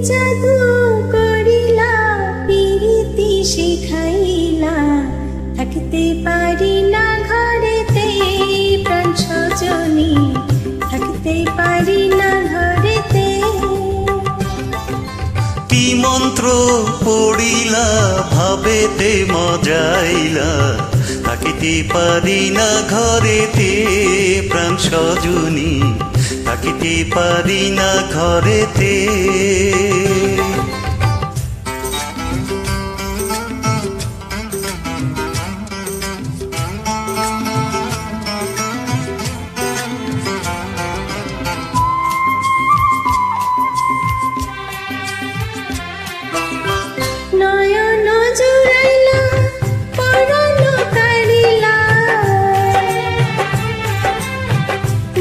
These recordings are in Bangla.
জাদু করিলা প্রীতি শিখাইলা থাকতে পারি না ঘরেতে প্রাণ সজনী থাকতে পারি না ঘরেতে কি মন্ত্র পড়িলা ভাবেতে মজাইলা থাকিতে পারি না ঘরেতে প্রাণ সজনী থাকিতে পারি না ঘরেতে নয়ন জুড়াইলা পরাণ কাড়িলা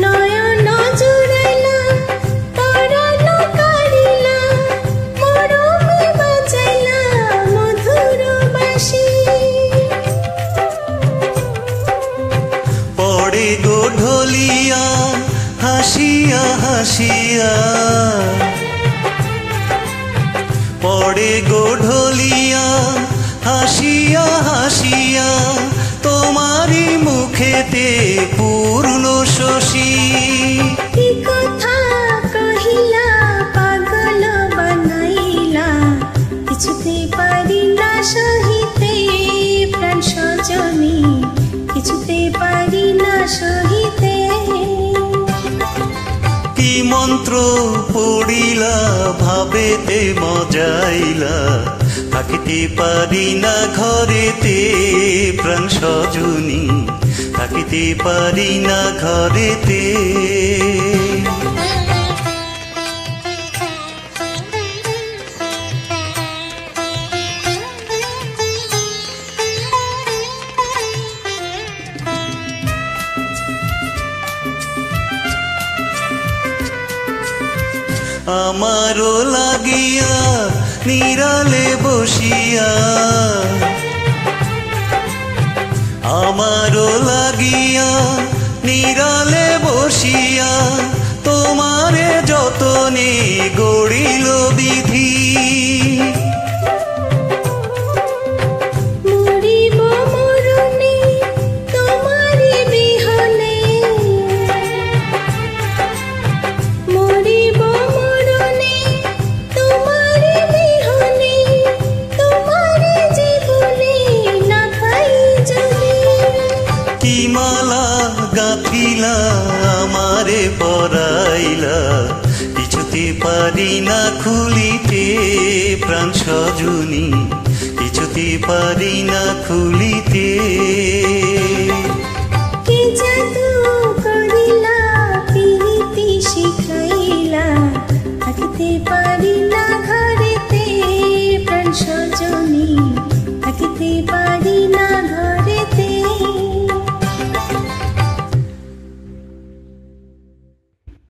নয়ন জুড়াইলা পরাণ কাড়িলা মরমে বাজাইলা মধুর বাঁশি পড়ে গো ঢলিয়া হাসিয়া হাসিয়া পড়ে গো ঢলিয়া হাসিয়া হাসিয়া তোমারি মুখেতে পূর্ণ শশী কি কথা কহিলা পাগল বানাইলা কিছুতে পারি না সহিতে প্রাণ সজনী কিছুতে পারি না সহিতে কি মন্ত্র পড়িলা ভাবেতে মজাইলা থাকিতে পারি না ঘরেতে প্রাণ সজনী থাকিতে পারি না ঘরেতে আমারও লাগিয়া নিরালে বসিয়া আমারও লাগিয়া নিরালে বসিয়া তোমারে যতনে গড়িল বিধি মরিব মরণে তোমারি বিহনে মরিব মরণে তোমারি বিহনে তোমারি জীবনে না পাই যদি কি মালা গাঁথিলা আমারে পরাইলা কিছুতে পারি না খুলিতে প্রাণ সজনী কিছুতে পারি না খুলিতে